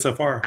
so far.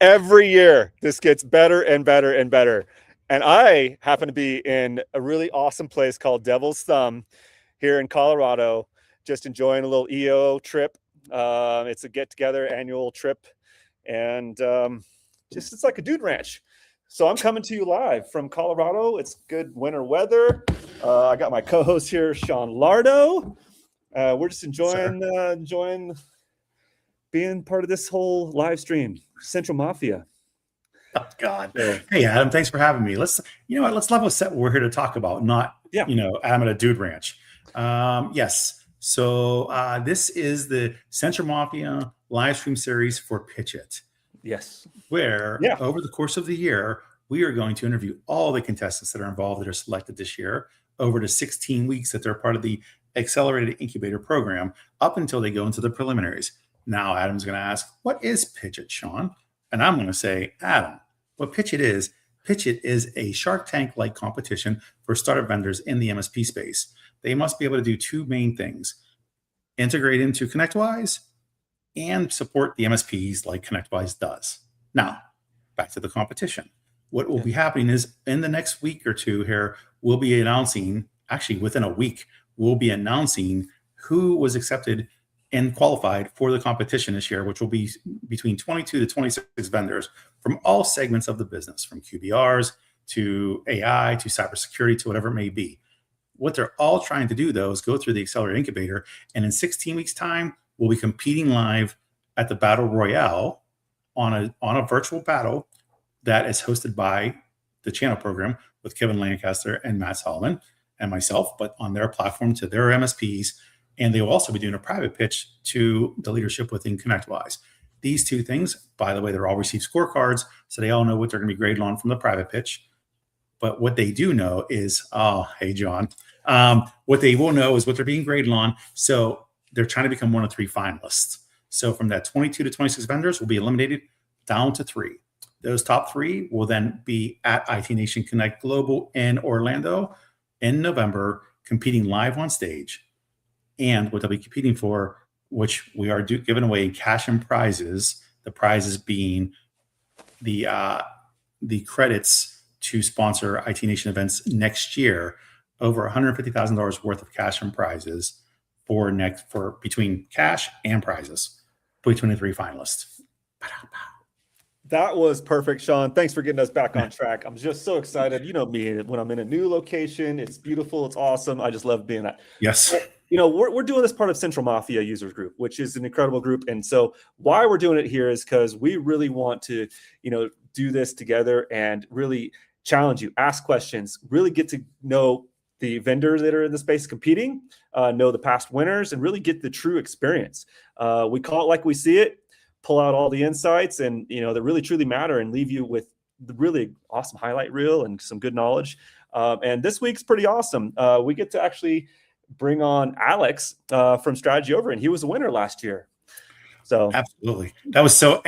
Every year, this gets better and better and better. And I happen to be in a really awesome place called Devil's Thumb here in Colorado, just enjoying a little EO trip. It's a get-together annual trip, and just it's like a dude ranch. So I'm coming to you live from Colorado. It's good winter weather. I got my co-host here, Sean Lardo. We're just enjoying being part of this whole live stream. Central Mafia. Oh God. Yeah. Hey Adam, thanks for having me. Let's level set what we're here to talk about, not Adam at a dude ranch. Yes. So this is the Central Mafia live stream series for PitchIT. Yes. Where over the course of the year, we are going to interview all the contestants that are involved that are selected this year over the 16 weeks that they're part of the accelerated incubator program up until they go into the preliminaries. Now, Adam's going to ask, what is PitchIT, Sean? And I'm going to say, Adam, what PitchIT is a Shark Tank-like competition for startup vendors in the MSP space. They must be able to do two main things: integrate into ConnectWise and support the MSPs like ConnectWise does. Now, back to the competition. What will be happening is in the next week or two here, we'll be announcing, actually within a week, we'll be announcing who was accepted and qualified for the competition this year, which will be between 22 to 26 vendors from all segments of the business, from QBRs to AI to cybersecurity to whatever it may be. What they're all trying to do, though, is go through the Accelerator Incubator, and in 16 weeks' time, we'll be competing live at the Battle Royale on a virtual battle that is hosted by the channel program with Kevin Lancaster and Matt Solomon and myself, but on their platform to their MSPs. And they will also be doing a private pitch to the leadership within ConnectWise. These two things, by the way, they're all received scorecards, so they all know what they're going to be graded on from the private pitch. But what they do know is, hey, John, what they will know is what they're being graded on. So they're trying to become one of three finalists. So from that 22 to 26 vendors will be eliminated down to three. Those top three will then be at IT Nation Connect Global in Orlando in November, competing live on stage. And what they'll be competing for, which we are giving away cash and prizes, the prizes being the credits to sponsor IT Nation events next year, over $150,000 worth of cash and prizes for between cash and prizes between the three finalists. That was perfect, Sean. Thanks for getting us back on track. I'm just so excited. You know me, when I'm in a new location, it's beautiful, it's awesome. I just love being at. Yes. You know, we're doing this part of Central Mafia Users Group, which is an incredible group. And so why we're doing it here is because we really want to, do this together and really challenge you, ask questions, really get to know the vendors that are in the space competing, know the past winners, and really get the true experience. We call it like we see it, pull out all the insights and, that really truly matter and leave you with the really awesome highlight reel and some good knowledge. And this week's pretty awesome. We get to actually bring on Alex from Strategy Over, and he was a winner last year. So absolutely, that was so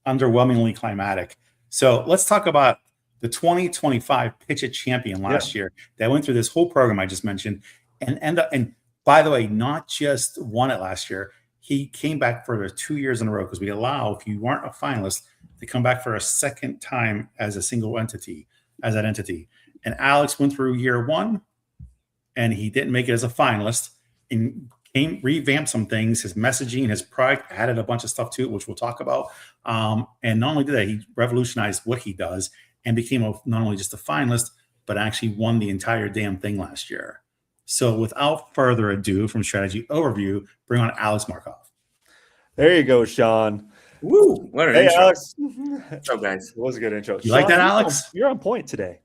underwhelmingly climatic. So let's talk about the 2025 PitchIT Champion last year that went through this whole program I just mentioned, and by the way, not just won it last year. He came back for 2 years in a row because we allow, if you weren't a finalist, to come back for a second time as a single entity, as that entity. And Alex went through year one, and he didn't make it as a finalist, and revamped some things, his messaging, his product, added a bunch of stuff to it, which we'll talk about. And not only did that, he revolutionized what he does and became not only just a finalist, but actually won the entire damn thing last year. So without further ado, from Strategy Overview, bring on Alex Markov. There you go, Sean. Woo! What an intro. Alex. What's up, guys? It was a good intro. You Sean, like that, Alex? You're on point today.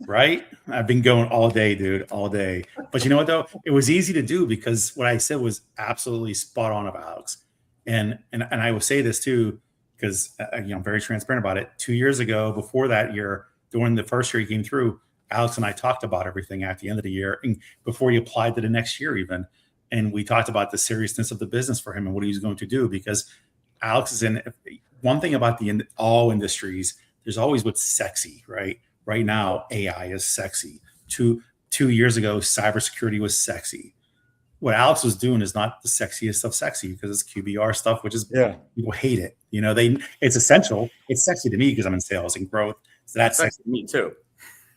Right? I've been going all day, dude, all day. But you know what though? It was easy to do because what I said was absolutely spot on about Alex. And I will say this too, because I'm very transparent about it. 2 years ago, before that year, during the first year he came through, Alex and I talked about everything at the end of the year, and before he applied to the next year, even. And we talked about the seriousness of the business for him and what he was going to do because Alex is in one thing about all industries. There's always what's sexy, right? Right now, AI is sexy. Two years ago, cybersecurity was sexy. What Alex was doing is not the sexiest of sexy because it's QBR stuff, which is people hate it. It's essential. It's sexy to me because I'm in sales and growth. So that's sexy to me too.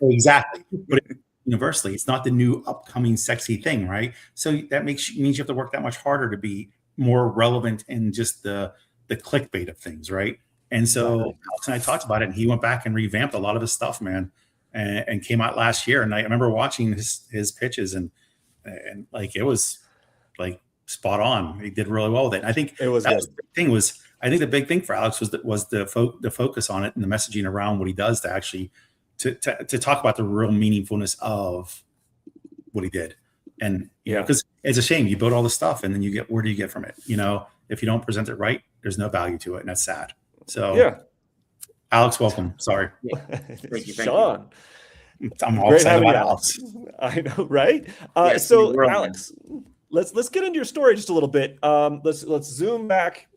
Exactly. But universally, it's not the new upcoming sexy thing, right? So that means you have to work that much harder to be more relevant in just the clickbait of things, right? And so Alex and I talked about it, and he went back and revamped a lot of his stuff, man, and came out last year. And I remember watching his pitches, and like it was like spot on. He did really well with it. And I think it was the big thing for Alex was the focus on it and the messaging around what he does to actually to talk about the real meaningfulness of what he did. And because it's a shame you build all the stuff and then where do you get from it? If you don't present it right, there's no value to it, and that's sad. So Alex, welcome. Sorry. Thank you, Sean. I'm all excited about Alex. I know, right? So Alex, let's get into your story just a little bit. Let's zoom back,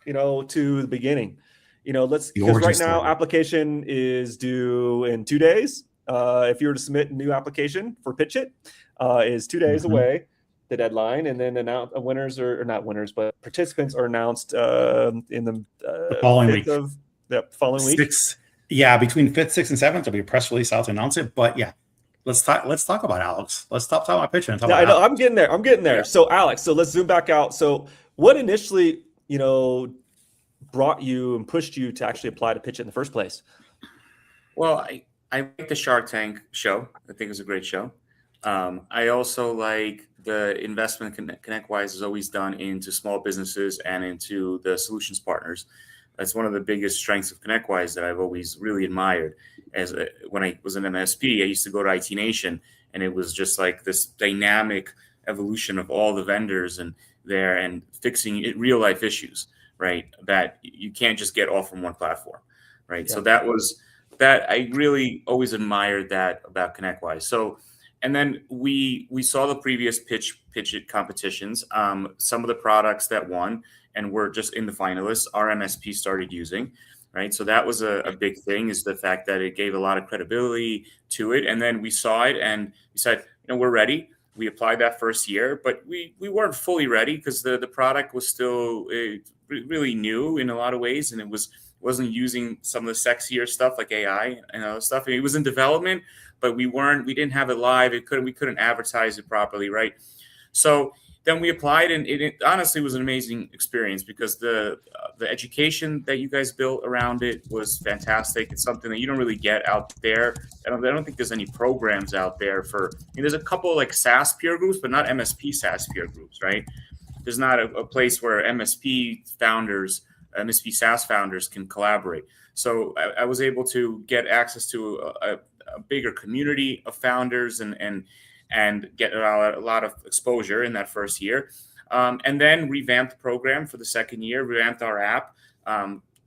to the beginning. Because right now application is due in 2 days. If you were to submit a new application for PitchIT, is 2 days away, the deadline, and then winners or not winners, but participants are announced in the following week. Following week. Between 5th, 6th, and 7th, there'll be a press release out to announce it. But let's talk about Alex. Let's stop talking about PitchIT and talk about Alex. I'm getting there. Yeah. So Alex, let's zoom back out. So what initially, brought you and pushed you to actually apply to PitchIT in the first place? Well, I like the Shark Tank show. I think it was a great show. I also like the investment ConnectWise is always done into small businesses and into the solutions partners. That's one of the biggest strengths of ConnectWise that I've always really admired. When I was an MSP, I used to go to IT Nation, and it was just like this dynamic evolution of all the vendors and fixing real life issues, right? That you can't just get all from one platform, right? Yeah. So that I really always admired that about ConnectWise. So, and then we saw the previous PitchIT competitions. Some of the products that won and were just in the finalists, our MSP started using, right? So that was a big thing, is the fact that it gave a lot of credibility to it. And then we saw it and we said, we're ready. We applied that first year, but we weren't fully ready because the product was still really new in a lot of ways, and it wasn't using some of the sexier stuff like AI and other stuff. And it was in development, but we didn't have it live. We couldn't advertise it properly, right? So then we applied, and it honestly was an amazing experience because the education that you guys built around it was fantastic. It's something that you don't really get out there. I don't think there's any programs out there there's a couple like SaaS peer groups, but not MSP SaaS peer groups, right? There's not a place where MSP SaaS founders can collaborate. So I was able to get access to a bigger community of founders and get a lot of exposure in that first year. And then revamped the program for the second year, revamped our app,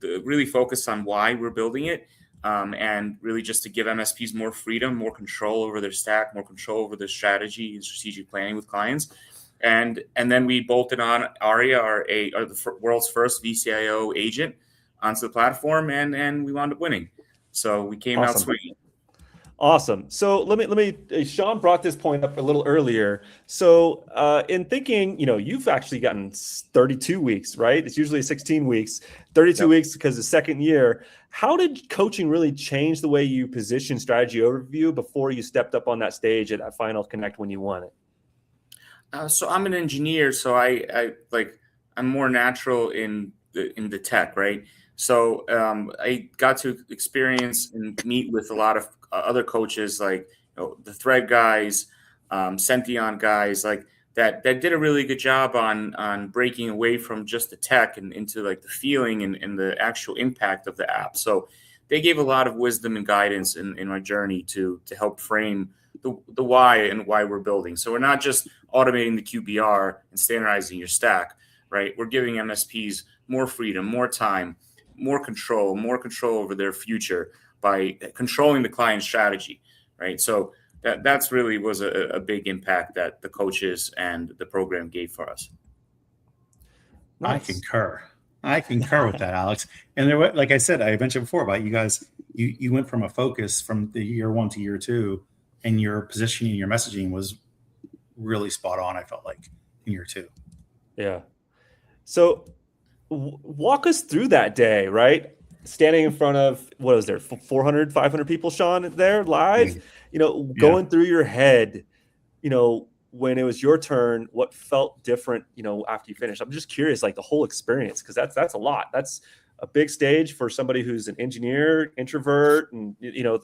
really focused on why we're building it, and really just to give MSPs more freedom, more control over their stack, more control over their strategy and strategic planning with clients. And then we bolted on Aria, the world's first VCIO agent, onto the platform, and we wound up winning. So we came out swinging. Awesome. So let me. Sean brought this point up a little earlier. So in thinking, you've actually gotten 32 weeks, right? It's usually 16 weeks, 32 weeks because the second year. How did coaching really change the way you position strategy overview before you stepped up on that stage at that final Connect when you won it? So I'm an engineer, so I'm more natural in the tech, right? So I got to experience and meet with a lot of other coaches, like the Thread guys, Sention guys, like that did a really good job on breaking away from just the tech and into like the feeling and the actual impact of the app. So they gave a lot of wisdom and guidance in our journey to help frame the why and why we're building. So we're not just automating the QBR and standardizing your stack, right? We're giving MSPs more freedom, more time, more control over their future by controlling the client strategy, right? So that's really was a big impact that the coaches and the program gave for us. Nice. I concur with that, Alex. And there, like I said, I mentioned before about you guys, you went from a focus from the year 1 to year 2, and your positioning, your messaging was really spot on, I felt like, in year 2. Yeah. So walk us through that day, right? Standing in front of, what was there, 400, 500 people, Sean, there live, going through your head, when it was your turn, what felt different, after you finished? I'm just curious, like the whole experience, because that's a lot. That's a big stage for somebody who's an engineer, introvert, and,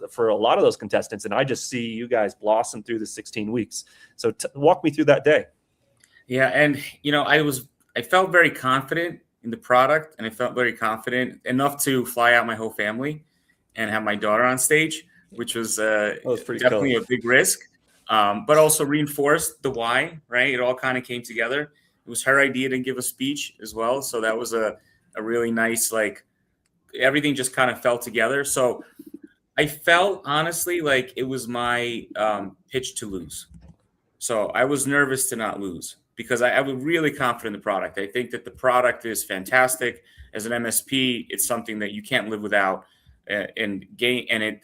for a lot of those contestants. And I just see you guys blossom through the 16 weeks. So walk me through that day. Yeah. And, I felt very confident in the product, and I felt very confident enough to fly out my whole family and have my daughter on stage, which was definitely a big risk. But also reinforced the why, right? It all kind of came together. It was her idea to give a speech as well. So that was a really nice, everything just kind of fell together. So I felt honestly like it was my pitch to lose. So I was nervous to not lose because I was really confident in the product. I think that the product is fantastic. As an MSP, it's something that you can't live without. And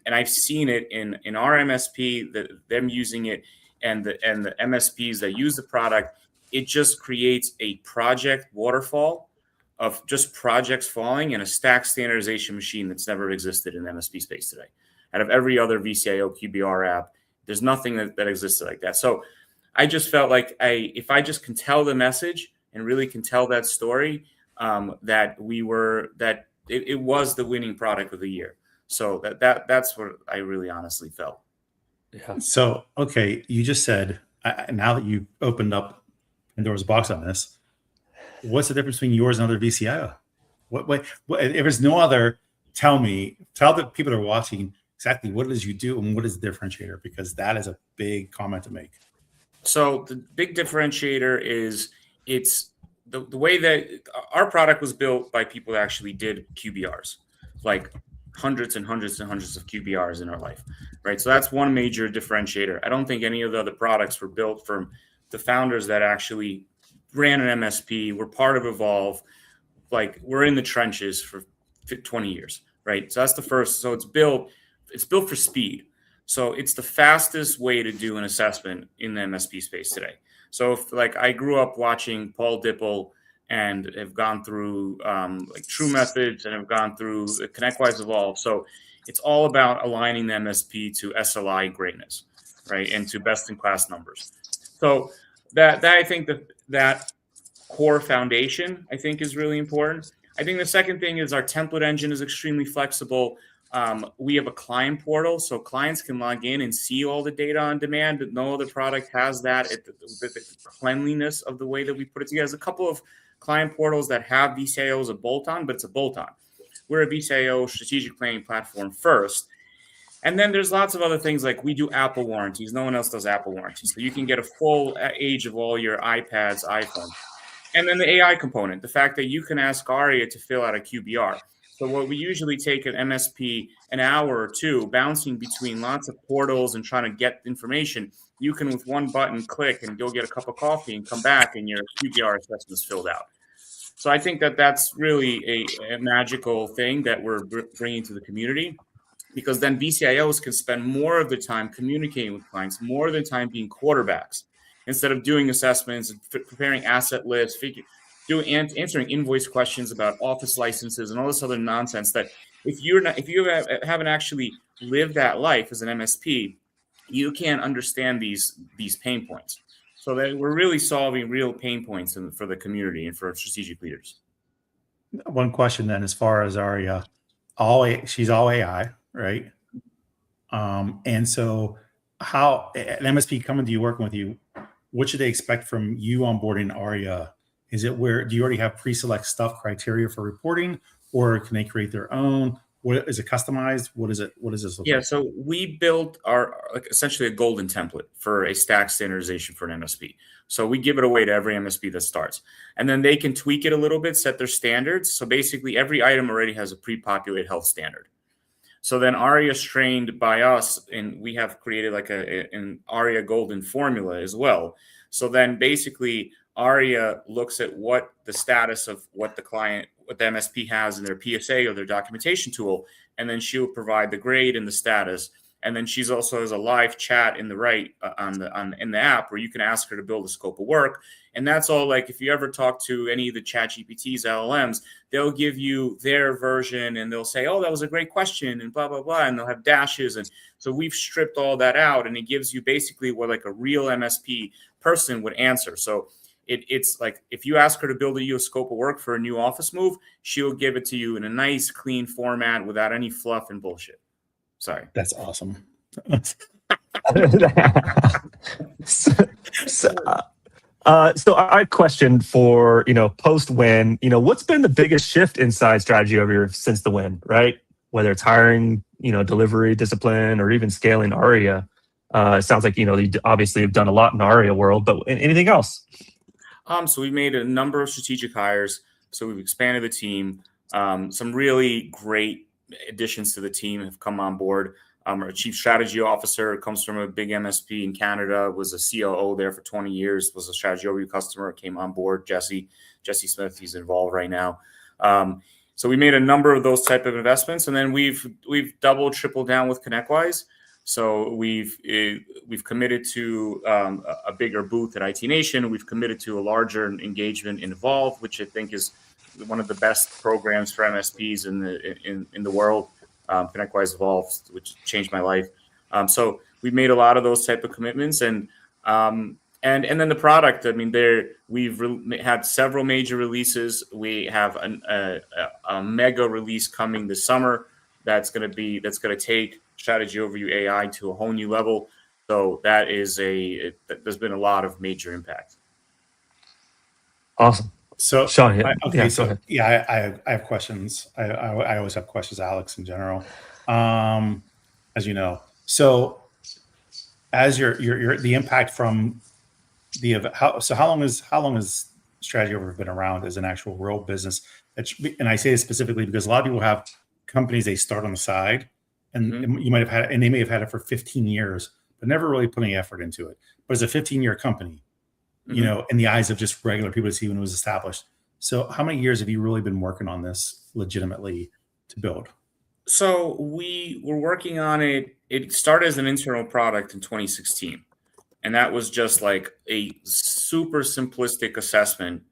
I've seen it in our MSP, them using it, and the MSPs that use the product. It just creates a project waterfall of just projects falling in a stack standardization machine that's never existed in the MSP space today. Out of every other VCIO QBR app, there's nothing that existed like that. So I just felt like if I just can tell the message and really can tell that story, that it was the winning product of the year. So that's what I really honestly felt. Yeah. So, okay, you just said, now that you opened up Pandora's box on this, what's the difference between yours and other VCIO? What if there's no other, tell the people that are watching exactly what it is you do and what is the differentiator, because that is a big comment to make. So the big differentiator is it's the way that our product was built by people that actually did QBRs, like hundreds and hundreds and hundreds of QBRs in our life, right? So that's one major differentiator. I don't think any of the other products were built from the founders that actually ran an MSP, were part of Evolve, like we're in the trenches for 20 years, right? So that's the first. So it's built for speed. So it's the fastest way to do an assessment in the MSP space today. So if I grew up watching Paul Dipple and have gone through True Methods and have gone through the ConnectWise Evolve. So it's all about aligning the MSP to SLI greatness, right? And to best in class numbers. So that I think that core foundation, I think, is really important. I think the second thing is our template engine is extremely flexible. We have a client portal, so clients can log in and see all the data on demand, but no other product has that. The cleanliness of the way that we put it together. There's a couple of client portals that have VCIO as a bolt-on, but it's a bolt-on. We're a VCIO strategic planning platform first. And then there's lots of other things, like we do Apple warranties. No one else does Apple warranties. So you can get a full age of all your iPads, iPhones. And then the AI component, the fact that you can ask Aria to fill out a QBR. So what we usually take an MSP an hour or two bouncing between lots of portals and trying to get information, you can with one button click and go get a cup of coffee and come back and your QBR assessment is filled out. So I think that that's really a magical thing that we're bringing to the community, because then VCIOs can spend more of the time communicating with clients, more of the time being quarterbacks, instead of doing assessments and preparing asset lists, answering invoice questions about office licenses and all this other nonsense. That if you haven't actually lived that life as an MSP, you can't understand these pain points. So that we're really solving real pain points for the community and for strategic leaders. One question then, as far as Aria, she's all AI, right? And so how an MSP coming to you, working with you, what should they expect from you onboarding Aria? Is it do you already have pre-select stuff criteria for reporting, or can they create their own? What is it customized? What is it? What does this look Yeah, like? so we built our like essentially a golden template for a stack standardization for an MSP. So we give it away to every MSP that starts, and then they can tweak it a little bit, set their standards. So basically, every item already has a pre-populated health standard. So then ARIA is trained by us, and we have created like an ARIA golden formula as well. So then basically ARIA looks at what the status of what the MSP has in their PSA or their documentation tool, and then she'll provide the grade and the status. And then she's also has a live chat in the in the app where you can ask her to build a scope of work. And that's all like if you ever talk to any of the chat GPTs, LLMs, they'll give you their version and they'll say, oh, that was a great question and blah, blah, blah. And they'll have dashes. And so we've stripped all that out and it gives you basically what like a real MSP person would answer. So it's like if you ask her to build you a scope of work for a new office move, she'll give it to you in a nice, clean format without any fluff and bullshit. Sorry. That's awesome. So I questioned for, post win, what's been the biggest shift inside strategy over here since the win, right? Whether it's hiring, delivery, discipline, or even scaling ARIA. It sounds like, you obviously have done a lot in the ARIA world, but anything else? So we made a number of strategic hires. So we've expanded the team. Some really great additions to the team have come on board. Our chief strategy officer comes from a big MSP in Canada, was a COO there for 20 years, was a strategy overview customer, came on board. Jesse Smith, he's involved right now. So we made a number of those type of investments, and then we've doubled, tripled down with ConnectWise. So we've committed to a bigger booth at IT Nation. We've committed to a larger engagement in Evolve, which I think is one of the best programs for MSPs in the world. ConnectWise Evolve, which changed my life. So we've made a lot of those type of commitments, and then the product. I mean, we've had several major releases. We have a mega release coming this summer. That's going to take strategy overview AI to a whole new level. So there's been a lot of major impact. Awesome. So Sean, I have questions. I always have questions, Alex, in general, as you know. So as your the impact from how long has strategy overview been around as an actual real business? And I say this specifically because a lot of people have companies they start on the side, and you might have had, and they may have had it for 15 years, but never really put any effort into it. But it's a 15-year company, in the eyes of just regular people to see when it was established. So how many years have you really been working on this legitimately to build? So we were working on it. It started as an internal product in 2016. And that was just like a super simplistic assessment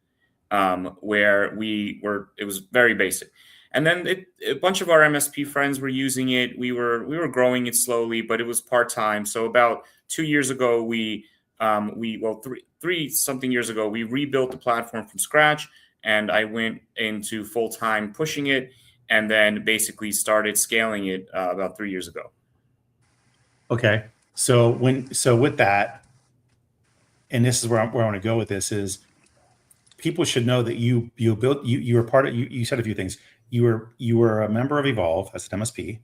where it was very basic. And then a bunch of our MSP friends were using it. We were growing it slowly, but it was part-time. So about 2 years ago, three something years ago, we rebuilt the platform from scratch, and I went into full-time pushing it, and then basically started scaling it about 3 years ago. Okay. So with that, and this is where I want to go with this, is people should know that you were part of, you said a few things. You were a member of Evolve as an MSP.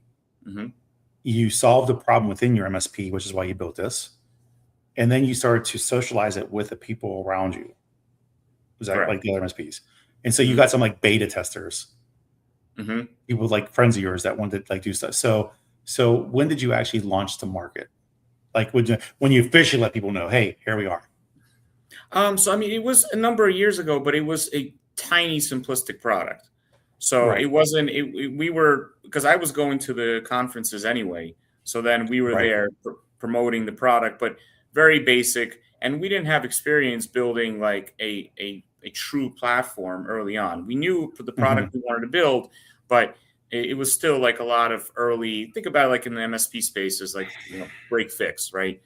Mm-hmm. You solved a problem within your MSP, which is why you built this. And then you started to socialize it with the people around you. Was that Correct. like the other MSPs? And so you got some like beta testers, people like friends of yours that wanted to like do stuff. So when did you actually launch to market? Like when you officially let people know, hey, here we are. So I mean, it was a number of years ago, but it was a tiny, simplistic product. So It wasn't. We were, because I was going to the conferences anyway. So then we were there promoting the product, but very basic, and we didn't have experience building like a true platform early on. We knew the product we wanted to build, but it was still like a lot of early. Think about it like in the MSP spaces, like break fix, right?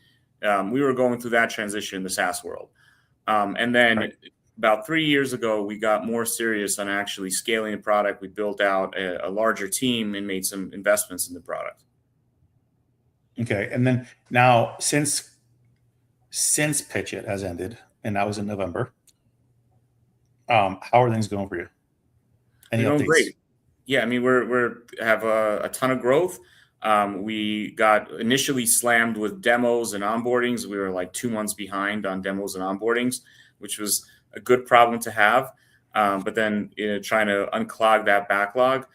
We were going through that transition in the SaaS world. And then about 3 years ago, we got more serious on actually scaling the product. We built out a larger team and made some investments in the product. Okay. And then now since PitchIT has ended, and that was in November, how are things going for you? Any updates? Great. Yeah, I mean, we're have a ton of growth. We got initially slammed with demos and onboardings. We were like 2 months behind on demos and onboardings, which was a good problem to have. But then trying to unclog that backlog.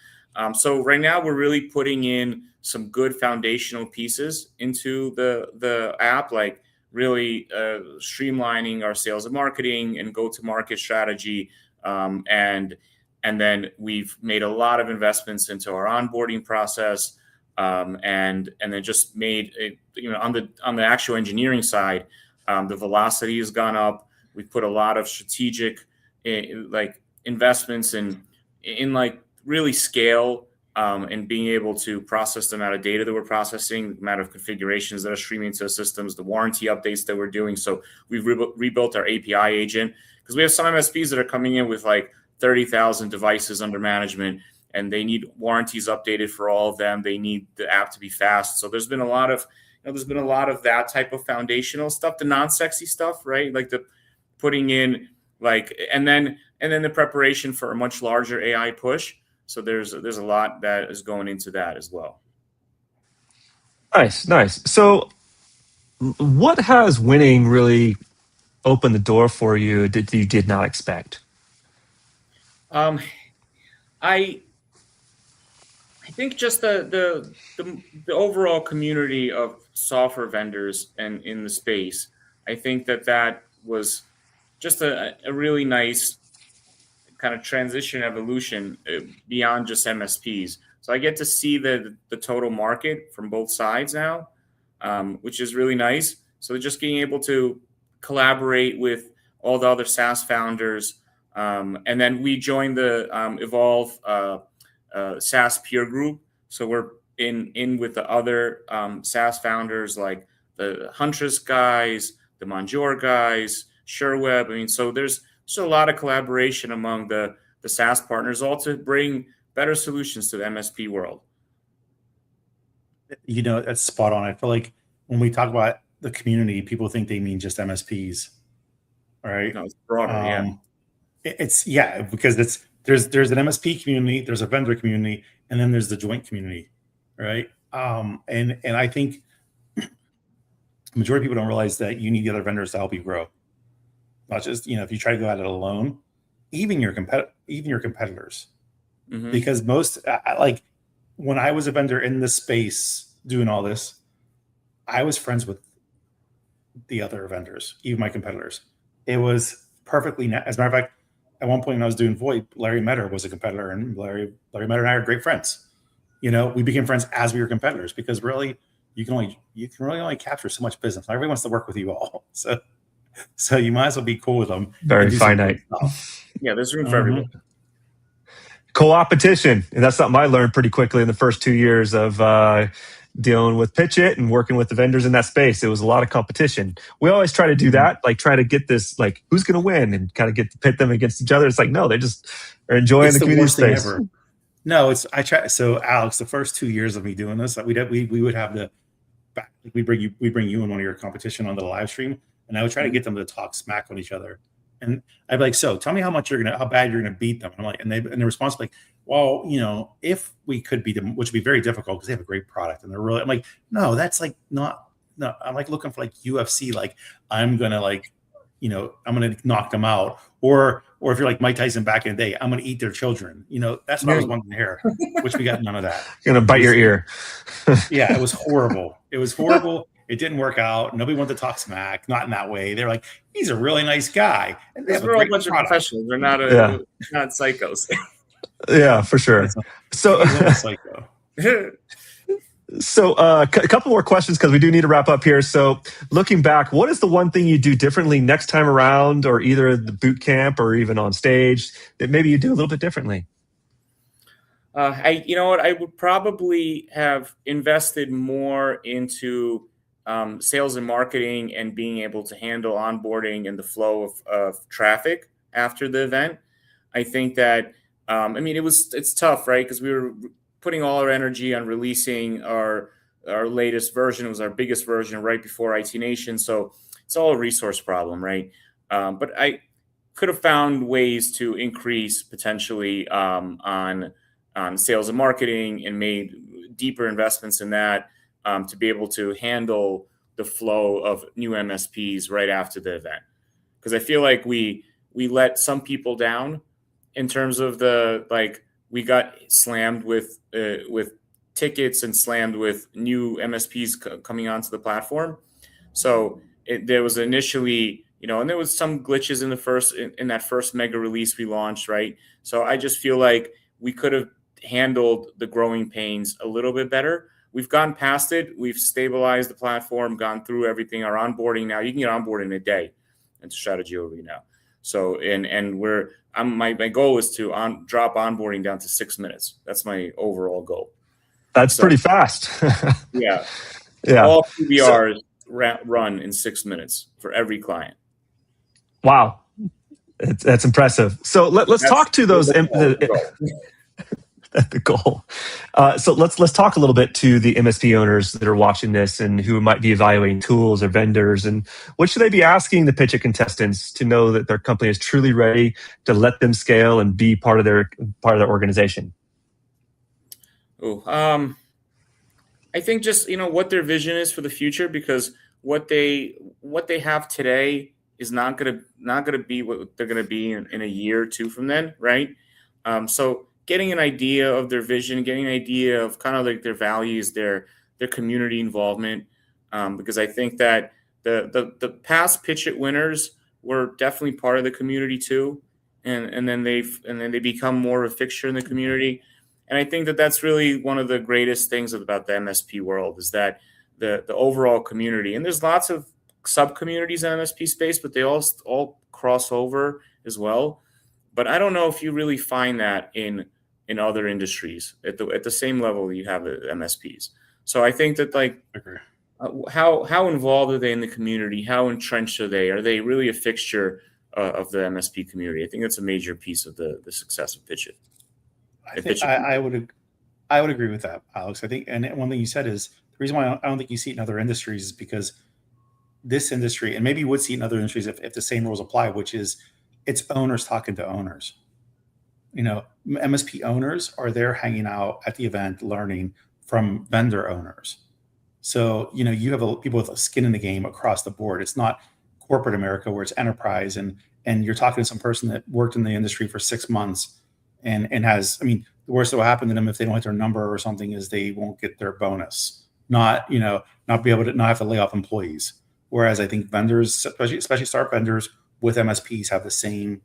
So right now we're really putting in some good foundational pieces into the app, like really streamlining our sales and marketing and go-to-market strategy, and then we've made a lot of investments into our onboarding process, and then just made on the actual engineering side, the velocity has gone up. We've put a lot of strategic like investments in like really scale, and being able to process the amount of data that we're processing, the amount of configurations that are streaming to the systems, the warranty updates that we're doing. So we've rebuilt our API agent, because we have some MSPs that are coming in with like 30,000 devices under management, and they need warranties updated for all of them. They need the app to be fast. So there's been a lot of that type of foundational stuff, the non-sexy stuff, right? Like the putting in like, and then the preparation for a much larger AI push. So there's a lot that is going into that as well. Nice. So what has winning really opened the door for you that you did not expect? I think just the overall community of software vendors and in the space. I think that was just a really nice kind of transition evolution beyond just MSPs. So I get to see the total market from both sides now, which is really nice. So just being able to collaborate with all the other SaaS founders, and then we joined the Evolve SaaS peer group. So we're in with the other SaaS founders, like the Huntress guys, the Monjor guys, SureWeb. I mean, so there's a lot of collaboration among the SaaS partners, all to bring better solutions to the MSP world. That's spot on. I feel like when we talk about the community, people think they mean just MSPs, right? No, it's broader, because there's an MSP community, there's a vendor community, and then there's the joint community, right? And I think the majority of people don't realize that you need the other vendors to help you grow. Not just, if you try to go at it alone, even your competitors, Mm-hmm. because most like when I was a vendor in this space doing all this, I was friends with the other vendors, even my competitors. It was perfectly, as a matter of fact, at one point when I was doing VoIP, Larry Metter was a competitor, and Larry Metter and I are great friends. We became friends as we were competitors, because really you can really only capture so much business. Not everybody wants to work with you all. So you might as well be cool with them. Very finite. Yeah, there's room for everyone. Co-opetition, and that's something I learned pretty quickly in the first 2 years of dealing with PitchIT and working with the vendors in that space. It was a lot of competition. We always try to do that, like try to get this, like who's going to win, and kind of get to pit them against each other. It's like, no, they just are enjoying the community space. Ever. No, I try. So Alex, the first 2 years of me doing this, we would have we bring you in one of your competition on the live stream, and I would try to get them to talk smack on each other. And I'd be like, so tell me how bad you're gonna beat them. And I'm like, and the response was like, well, if we could beat them, which would be very difficult because they have a great product and they're really. I'm like, no, that's like not. No, I'm like looking for like UFC, like I'm gonna I'm gonna knock them out, or if you're like Mike Tyson back in the day, I'm gonna eat their children. That's what I was wanting to hear, which we got none of that. Gonna bite your ear. Yeah, it was horrible. It was horrible. It didn't work out. Nobody wanted to talk smack. Not in that way. They're like, he's a really nice guy. And we're all a bunch of professionals. We're not not psychos. Yeah, for sure. So psycho. So a couple more questions, because we do need to wrap up here. So looking back, what is the one thing you do differently next time around, or either the boot camp or even on stage, that maybe you do a little bit differently? You know what? I would probably have invested more into sales and marketing, and being able to handle onboarding and the flow of traffic after the event. I think that, it's tough, right? Because we were putting all our energy on releasing our latest version. It was our biggest version right before IT Nation. So it's all a resource problem, right? But I could have found ways to increase potentially on on sales and marketing and made deeper investments in that to be able to handle the flow of new MSPs right after the event. Because I feel like we let some people down in terms of we got slammed with tickets and slammed with new MSPs coming onto the platform. So there was initially, and there was some glitches in that first mega release we launched, right? So I just feel like we could have handled the growing pains a little bit better. We've gone past it. We've stabilized the platform, gone through everything. Our onboarding now, you can get onboarded in a day into Strategy Overview now. So my goal is to drop onboarding down to 6 minutes. That's my overall goal. That's pretty fast. Yeah. Yeah. All PBRs run in 6 minutes for every client. Wow. That's impressive. So let's talk to those. The goal. So let's talk a little bit to the MSP owners that are watching this and who might be evaluating tools or vendors, and what should they be asking the PitchIT contestants to know that their company is truly ready to let them scale and be part of their organization? I think just what their vision is for the future, because what they have today is not gonna be what they're gonna be in a year or two from then, right? So getting an idea of their vision, getting an idea of kind of like their values, their community involvement, because I think that the past PitchIT winners were definitely part of the community too, and then they become more of a fixture in the community. And I think that that's really one of the greatest things about the MSP world, is that the overall community, and there's lots of sub communities in MSP space, but they all cross over as well. But I don't know if you really find that in other industries at the same level you have at MSPs. So I think that how involved are they in the community? How entrenched are they? Are they really a fixture of the MSP community? I think that's a major piece of the success of PitchIT. I would agree with that, Alex. I think, and one thing you said is the reason why I don't think you see it in other industries is because this industry, and maybe you would see it in other industries if the same rules apply, which is it's owners talking to owners. MSP owners are there hanging out at the event, learning from vendor owners. So, you have people with a skin in the game across the board. It's not corporate America where it's enterprise and you're talking to some person that worked in the industry for 6 months and has, the worst that will happen to them if they don't hit their number or something is they won't get their bonus, not be able to not have to lay off employees. Whereas I think vendors, especially startup vendors with MSPs, have the same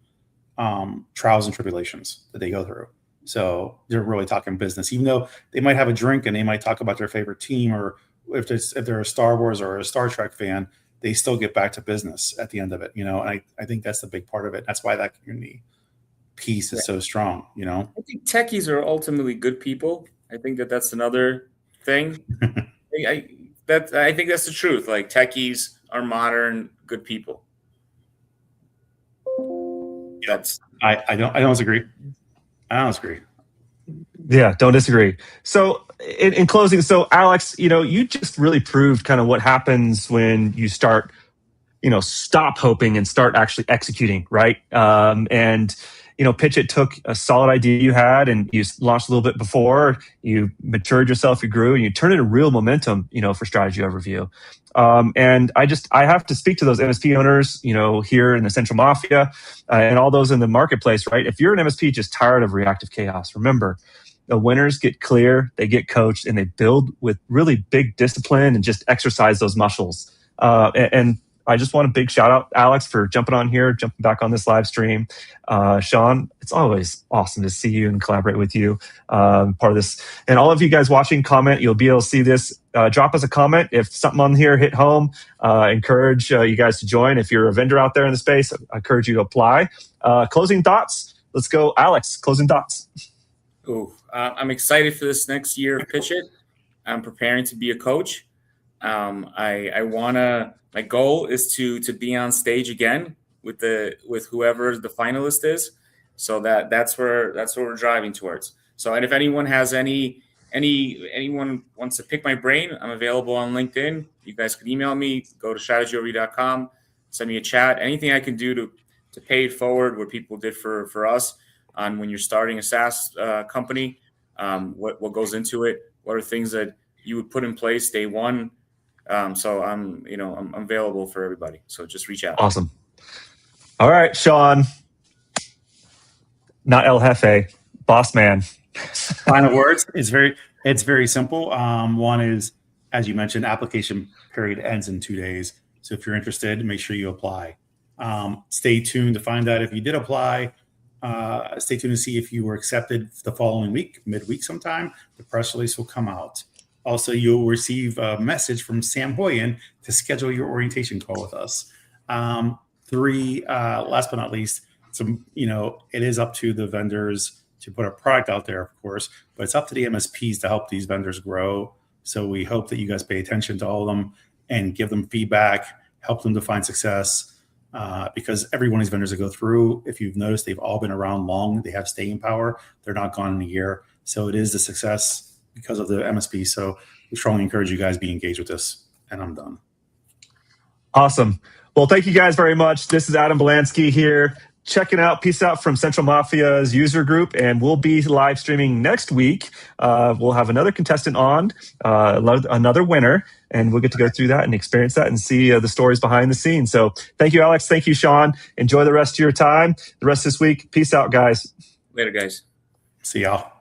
trials and tribulations that they go through. So they're really talking business, even though they might have a drink and they might talk about their favorite team, or if they're a Star Wars or a Star Trek fan, they still get back to business at the end of it. And I think that's the big part of it. That's why that community piece is so strong. I think techies are ultimately good people. I think that's another thing. I think that's the truth. Like, techies are modern good people. I don't disagree. I don't disagree. Yeah, don't disagree. So in closing, Alex, you just really proved kind of what happens when you start, stop hoping and start actually executing, right? And PitchIT took a solid idea you had and you launched a little bit before, you matured yourself, you grew, and you turned it into real momentum, for Strategy Overview. And I have to speak to those MSP owners, here in the Central Mafia and all those in the marketplace, right? If you're an MSP just tired of reactive chaos, remember, the winners get clear, they get coached, and they build with really big discipline and just exercise those muscles. And I just want a big shout out, Alex, for jumping on here, jumping back on this live stream. Sean, it's always awesome to see you and collaborate with you, part of this. And all of you guys watching, comment. You'll be able to see this. Drop us a comment if something on here hit home. Encourage you guys to join. If you're a vendor out there in the space, I encourage you to apply. Closing thoughts. Let's go, Alex. Closing thoughts. I'm excited for this next year of PitchIT. I'm preparing to be a coach. My goal is to be on stage again with whoever the finalist is. So that's where we're driving towards. So, and if anyone has anyone wants to pick my brain, I'm available on LinkedIn. You guys can email me, go to strategyoverview.com, send me a chat. Anything I can do to pay it forward what people did for us on when you're starting a SaaS company, what goes into it, what are things that you would put in place day one. So I'm available for everybody. So just reach out. Awesome. All right, Sean, not El Jefe, boss man. Final words. It's very simple. One is, as you mentioned, application period ends in 2 days. So if you're interested, make sure you apply. Stay tuned to find out if you did apply. Stay tuned to see if you were accepted the following week, midweek sometime. The press release will come out. Also, you'll receive a message from Sam Hoyen to schedule your orientation call with us. Last but not least, it is up to the vendors to put a product out there, of course, but it's up to the MSPs to help these vendors grow. So we hope that you guys pay attention to all of them and give them feedback, help them to find success, because every one of these vendors that go through, if you've noticed, they've all been around long. They have staying power. They're not gone in a year. So it is the success because of the MSP. So we strongly encourage you guys to be engaged with this. And I'm done. Awesome. Well, thank you guys very much. This is Adam Bielanski here, checking out Peace Out from Central Mafia's user group, and we'll be live streaming next week. We'll have another contestant on, another winner, and we'll get to go through that and experience that and see the stories behind the scenes. So thank you, Alex. Thank you, Sean. Enjoy the rest of your time, the rest of this week. Peace out, guys. Later, guys. See y'all.